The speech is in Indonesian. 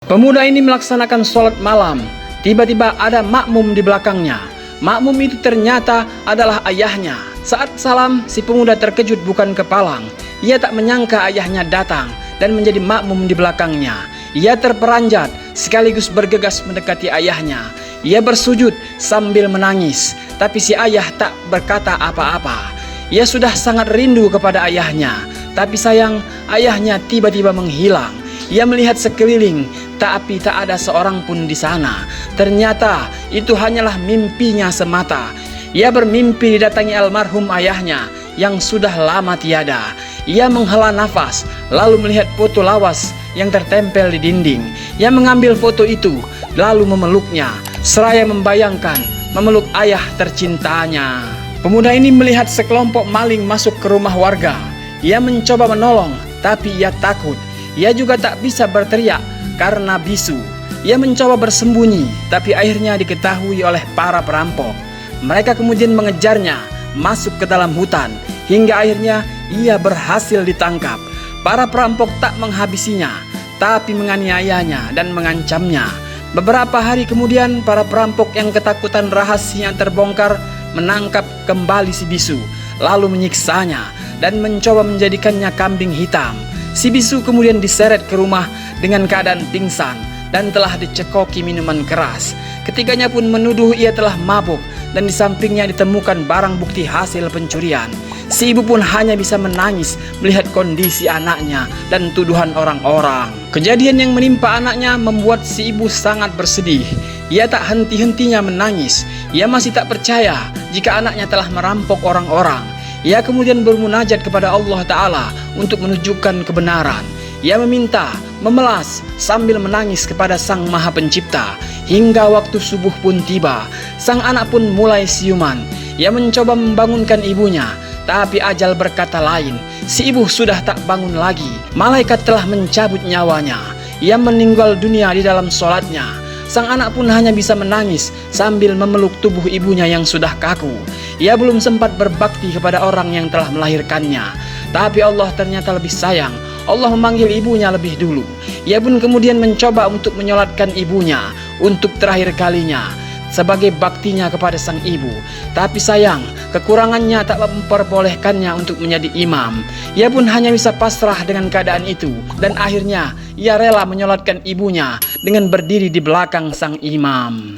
Pemuda ini melaksanakan sholat malam. Tiba-tiba ada makmum di belakangnya. Makmum itu ternyata adalah ayahnya. Saat salam, si pemuda terkejut bukan kepalang. Ia tak menyangka ayahnya datang dan menjadi makmum di belakangnya. Ia terperanjat sekaligus bergegas mendekati ayahnya. Ia bersujud sambil menangis, tapi si ayah tak berkata apa-apa. Ia sudah sangat rindu kepada ayahnya, tapi sayang ayahnya tiba-tiba menghilang. Ia melihat sekeliling, tapi tak ada seorang pun di sana. Ternyata itu hanyalah mimpinya semata. Ia bermimpi didatangi almarhum ayahnya yang sudah lama tiada. Ia menghela nafas, lalu melihat foto lawas yang tertempel di dinding. Ia mengambil foto itu, lalu memeluknya, seraya membayangkan memeluk ayah tercintanya. Pemuda ini melihat sekelompok maling masuk ke rumah warga. Ia mencoba menolong, tapi ia takut. Ia juga tak bisa berteriak karena bisu. Ia mencoba bersembunyi, tapi akhirnya diketahui oleh para perampok. Mereka kemudian mengejarnya masuk ke dalam hutan, hingga akhirnya ia berhasil ditangkap. Para perampok tak menghabisinya, tapi menganiayanya dan mengancamnya. Beberapa hari kemudian, para perampok yang ketakutan rahasia terbongkar menangkap kembali si bisu, lalu menyiksanya dan mencoba menjadikannya kambing hitam. Si bisu kemudian diseret ke rumah dengan keadaan pingsan dan telah dicekoki minuman keras. Ketiganya pun menuduh ia telah mabuk dan di sampingnya ditemukan barang bukti hasil pencurian. Si ibu pun hanya bisa menangis melihat kondisi anaknya dan tuduhan orang-orang. Kejadian yang menimpa anaknya membuat si ibu sangat bersedih. Ia tak henti-hentinya menangis. Ia masih tak percaya jika anaknya telah merampok orang-orang. Ia kemudian bermunajat kepada Allah Ta'ala untuk menunjukkan kebenaran. Ia meminta, memelas sambil menangis kepada Sang Maha Pencipta. Hingga waktu subuh pun tiba, sang anak pun mulai siuman. Ia mencoba membangunkan ibunya, tapi ajal berkata lain. Si ibu sudah tak bangun lagi. Malaikat telah mencabut nyawanya. Ia meninggal dunia di dalam sholatnya. Sang anak pun hanya bisa menangis sambil memeluk tubuh ibunya yang sudah kaku. Ia belum sempat berbakti kepada orang yang telah melahirkannya. Tapi Allah ternyata lebih sayang. Allah memanggil ibunya lebih dulu. Ia pun kemudian mencoba untuk menyolatkan ibunya untuk terakhir kalinya sebagai baktinya kepada sang ibu. Tapi sayang, kekurangannya tak memperbolehkannya untuk menjadi imam. Ia pun hanya bisa pasrah dengan keadaan itu. Dan akhirnya ia rela menyolatkan ibunya dengan berdiri di belakang sang imam.